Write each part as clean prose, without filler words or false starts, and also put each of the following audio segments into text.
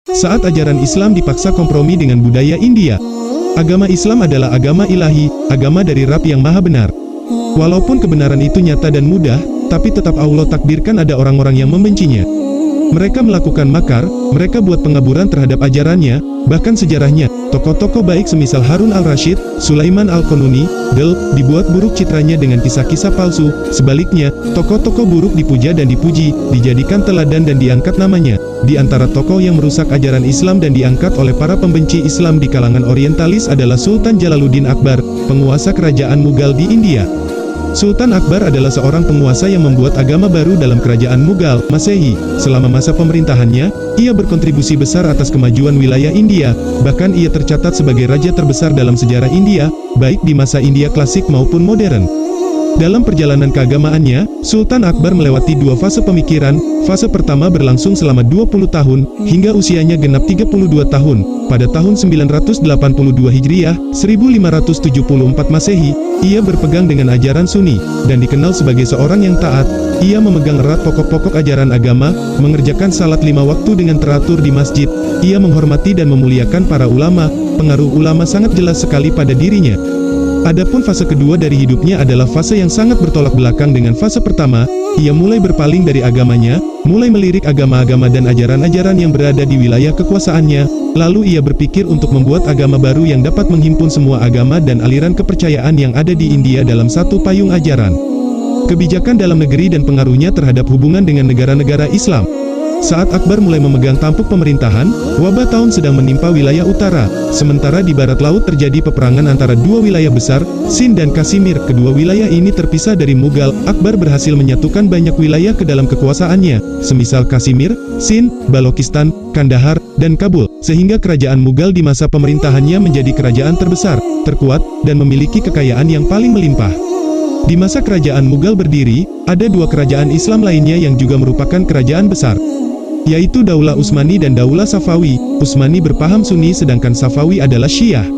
Saat ajaran Islam dipaksa kompromi dengan budaya India. Agama Islam adalah agama ilahi, agama dari Rabb yang Maha Benar. Walaupun kebenaran itu nyata dan mudah, tapi tetap Allah takdirkan ada orang-orang yang membencinya. Mereka melakukan makar, mereka buat pengaburan terhadap ajarannya, bahkan sejarahnya, tokoh-tokoh baik semisal Harun al-Rashid, Sulaiman al-Qununi, dibuat buruk citranya dengan kisah-kisah palsu. Sebaliknya, tokoh-tokoh buruk dipuja dan dipuji, dijadikan teladan dan diangkat namanya. Di antara tokoh yang merusak ajaran Islam dan diangkat oleh para pembenci Islam di kalangan orientalis adalah Sultan Jalaluddin Akbar, penguasa kerajaan Mughal di India. Sultan Akbar adalah seorang penguasa yang membuat agama baru dalam kerajaan Mughal, Masehi. Selama masa pemerintahannya, ia berkontribusi besar atas kemajuan wilayah India, bahkan ia tercatat sebagai raja terbesar dalam sejarah India, baik di masa India klasik maupun modern. Dalam perjalanan keagamaannya, Sultan Akbar melewati dua fase pemikiran. Fase pertama berlangsung selama 20 tahun, hingga usianya genap 32 tahun. Pada tahun 982 Hijriah, 1574 Masehi, ia berpegang dengan ajaran Sunni, dan dikenal sebagai seorang yang taat. Ia memegang erat pokok-pokok ajaran agama, mengerjakan salat 5 waktu dengan teratur di masjid. Ia menghormati dan memuliakan para ulama, pengaruh ulama sangat jelas sekali pada dirinya. Adapun fase kedua dari hidupnya adalah fase yang sangat bertolak belakang dengan fase pertama. Ia mulai berpaling dari agamanya, mulai melirik agama-agama dan ajaran-ajaran yang berada di wilayah kekuasaannya. Lalu ia berpikir untuk membuat agama baru yang dapat menghimpun semua agama dan aliran kepercayaan yang ada di India dalam satu payung ajaran. Kebijakan dalam negeri dan pengaruhnya terhadap hubungan dengan negara-negara Islam. Saat Akbar mulai memegang tampuk pemerintahan, wabah taun sedang menimpa wilayah utara, sementara di barat laut terjadi peperangan antara dua wilayah besar, Sind dan Kashmir. Kedua wilayah ini terpisah dari Mughal. Akbar berhasil menyatukan banyak wilayah ke dalam kekuasaannya, semisal Kashmir, Sind, Balochistan, Kandahar, dan Kabul, sehingga kerajaan Mughal di masa pemerintahannya menjadi kerajaan terbesar, terkuat, dan memiliki kekayaan yang paling melimpah. Di masa kerajaan Mughal berdiri, ada dua kerajaan Islam lainnya yang juga merupakan kerajaan besar, yaitu Daulah Utsmani dan Daulah Safawi. Utsmani berpaham Sunni sedangkan Safawi adalah Syiah.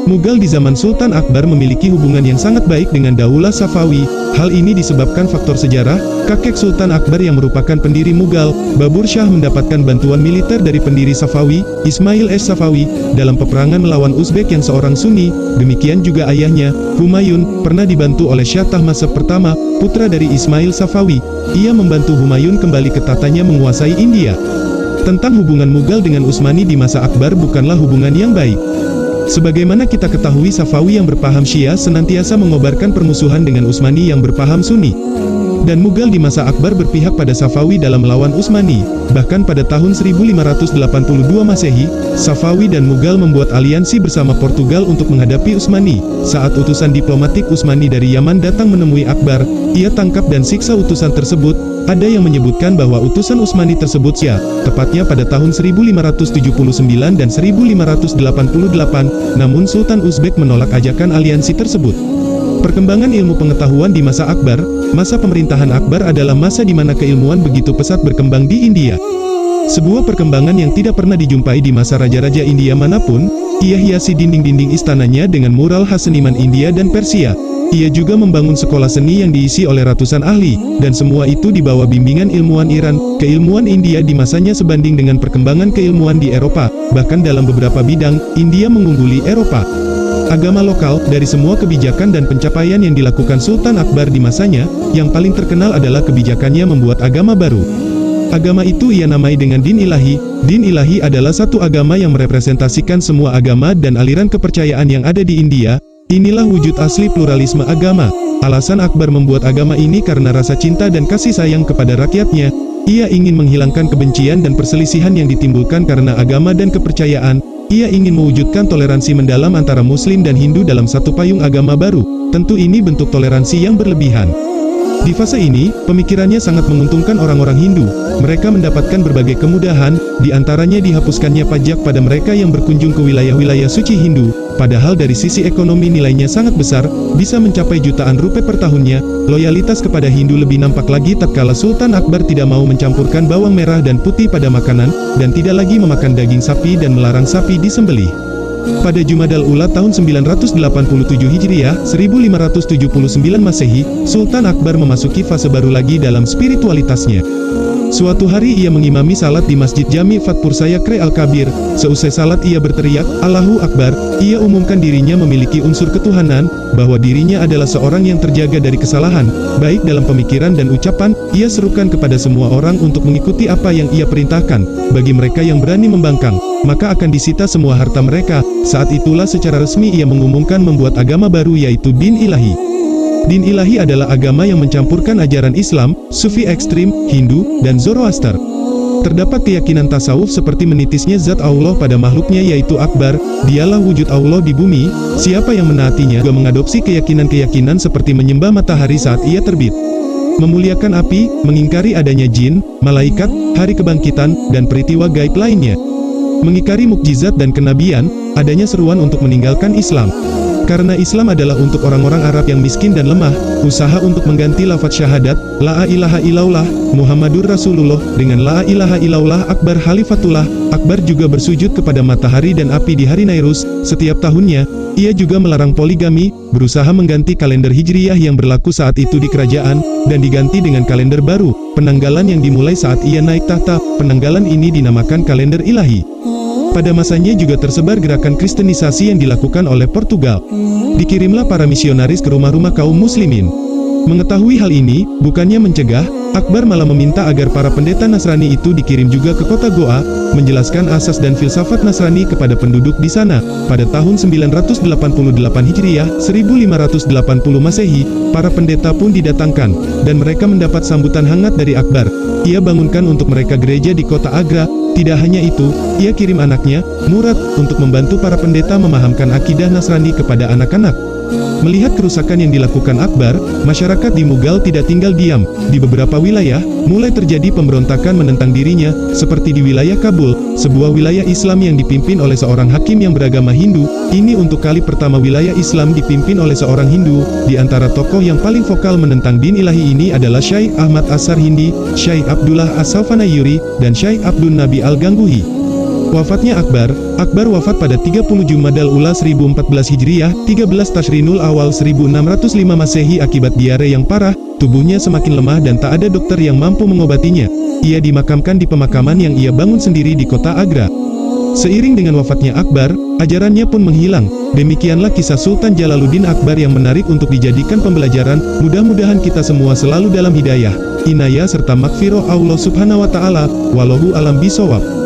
Mughal di zaman Sultan Akbar memiliki hubungan yang sangat baik dengan Daulah Safawi. Hal ini disebabkan faktor sejarah. Kakek Sultan Akbar yang merupakan pendiri Mughal, Babur Shah, mendapatkan bantuan militer dari pendiri Safawi, Ismail Safawi, dalam peperangan melawan Uzbek yang seorang Sunni. Demikian juga ayahnya, Humayun, pernah dibantu oleh Shah Tahmasib pertama, putra dari Ismail Safawi. Ia membantu Humayun kembali ke tatanya menguasai India. Tentang hubungan Mughal dengan Utsmani di masa Akbar bukanlah hubungan yang baik. Sebagaimana kita ketahui, Safawi yang berpaham Syiah senantiasa mengobarkan permusuhan dengan Utsmani yang berpaham Sunni. Dan Mughal di masa Akbar berpihak pada Safawi dalam melawan Utsmani. Bahkan pada tahun 1582 Masehi, Safawi dan Mughal membuat aliansi bersama Portugal untuk menghadapi Utsmani. Saat utusan diplomatik Utsmani dari Yaman datang menemui Akbar, ia tangkap dan siksa utusan tersebut. Ada yang menyebutkan bahwa utusan Utsmani tersebut Syiah, tepatnya pada tahun 1579 dan 1588, namun Sultan Uzbek menolak ajakan aliansi tersebut. Perkembangan ilmu pengetahuan di masa Akbar. Masa pemerintahan Akbar adalah masa di mana keilmuan begitu pesat berkembang di India. Sebuah perkembangan yang tidak pernah dijumpai di masa raja-raja India manapun. Ia hiasi dinding-dinding istananya dengan mural khas seniman India dan Persia. Ia juga membangun sekolah seni yang diisi oleh ratusan ahli, dan semua itu di bawah bimbingan ilmuwan Iran. Keilmuan India di masanya sebanding dengan perkembangan keilmuan di Eropa. Bahkan dalam beberapa bidang, India mengungguli Eropa. Agama lokal. Dari semua kebijakan dan pencapaian yang dilakukan Sultan Akbar di masanya, yang paling terkenal adalah kebijakannya membuat agama baru. Agama itu ia namai dengan Din Ilahi. Din Ilahi adalah satu agama yang merepresentasikan semua agama dan aliran kepercayaan yang ada di India. Inilah wujud asli pluralisme agama. Alasan Akbar membuat agama ini karena rasa cinta dan kasih sayang kepada rakyatnya. Ia ingin menghilangkan kebencian dan perselisihan yang ditimbulkan karena agama dan kepercayaan. Ia ingin mewujudkan toleransi mendalam antara Muslim dan Hindu dalam satu payung agama baru. Tentu ini bentuk toleransi yang berlebihan. Di fase ini, pemikirannya sangat menguntungkan orang-orang Hindu. Mereka mendapatkan berbagai kemudahan, di antaranya dihapuskannya pajak pada mereka yang berkunjung ke wilayah-wilayah suci Hindu. Padahal dari sisi ekonomi nilainya sangat besar, bisa mencapai jutaan rupiah per tahunnya. Loyalitas kepada Hindu lebih nampak lagi tatkala Sultan Akbar tidak mau mencampurkan bawang merah dan putih pada makanan, dan tidak lagi memakan daging sapi dan melarang sapi disembelih. Pada Jumadal Ula tahun 987 Hijriah, 1579 Masehi, Sultan Akbar memasuki fase baru lagi dalam spiritualitasnya. Suatu hari ia mengimami salat di Masjid Jami Fatpur Sayakre Al-Kabir. Seusai salat ia berteriak, Allahu Akbar. Ia umumkan dirinya memiliki unsur ketuhanan, bahwa dirinya adalah seorang yang terjaga dari kesalahan, baik dalam pemikiran dan ucapan. Ia serukan kepada semua orang untuk mengikuti apa yang ia perintahkan. Bagi mereka yang berani membangkang, maka akan disita semua harta mereka. Saat itulah secara resmi ia mengumumkan membuat agama baru, yaitu Din Ilahi. Din Ilahi adalah agama yang mencampurkan ajaran Islam, Sufi ekstrim, Hindu, dan Zoroaster. Terdapat keyakinan tasawuf seperti menitisnya zat Allah pada makhluknya, yaitu Akbar, dialah wujud Allah di bumi. Siapa yang menaatinya juga mengadopsi keyakinan-keyakinan seperti menyembah matahari saat ia terbit, memuliakan api, mengingkari adanya jin, malaikat, hari kebangkitan, dan peristiwa gaib lainnya, mengingkari mukjizat dan kenabian, adanya seruan untuk meninggalkan Islam. Karena Islam adalah untuk orang-orang Arab yang miskin dan lemah, usaha untuk mengganti lafaz syahadat, La ilaha illallah, Muhammadur Rasulullah, dengan La ilaha illallah Akbar Khalifatullah. Akbar juga bersujud kepada matahari dan api di hari Nairus, setiap tahunnya. Ia juga melarang poligami, berusaha mengganti kalender Hijriyah yang berlaku saat itu di kerajaan, dan diganti dengan kalender baru, penanggalan yang dimulai saat ia naik tahta. Penanggalan ini dinamakan kalender ilahi. Pada masanya juga tersebar gerakan kristenisasi yang dilakukan oleh Portugal. Dikirimlah para misionaris ke rumah-rumah kaum muslimin. Mengetahui hal ini, bukannya mencegah, Akbar malah meminta agar para pendeta Nasrani itu dikirim juga ke kota Goa, menjelaskan asas dan filsafat Nasrani kepada penduduk di sana. Pada tahun 988 Hijriah, 1580 Masehi, para pendeta pun didatangkan, dan mereka mendapat sambutan hangat dari Akbar. Ia bangunkan untuk mereka gereja di kota Agra. Tidak hanya itu, ia kirim anaknya, Murad, untuk membantu para pendeta memahamkan akidah Nasrani kepada anak-anak. Melihat kerusakan yang dilakukan Akbar, masyarakat di Mughal tidak tinggal diam. Di beberapa wilayah, mulai terjadi pemberontakan menentang dirinya, seperti di wilayah Kabul, sebuah wilayah Islam yang dipimpin oleh seorang hakim yang beragama Hindu. Ini untuk kali pertama wilayah Islam dipimpin oleh seorang Hindu. Di antara tokoh yang paling vokal menentang Din Ilahi ini adalah Syekh Ahmad Asar Hindi, Syekh Abdullah As-Safanayuri, dan Syekh Abdul Nabi Al-Gangguhi. Wafatnya Akbar wafat pada 30 Jumadal Ula 1014 Hijriah, 13 Tashrinul Awal 1605 Masehi akibat diare yang parah. Tubuhnya semakin lemah dan tak ada dokter yang mampu mengobatinya. Ia dimakamkan di pemakaman yang ia bangun sendiri di kota Agra. Seiring dengan wafatnya Akbar, ajarannya pun menghilang. Demikianlah kisah Sultan Jalaluddin Akbar yang menarik untuk dijadikan pembelajaran. Mudah-mudahan kita semua selalu dalam hidayah, inayah serta makfirah Allah Subhanahu wa Ta'ala. Wallahu alam bisawab.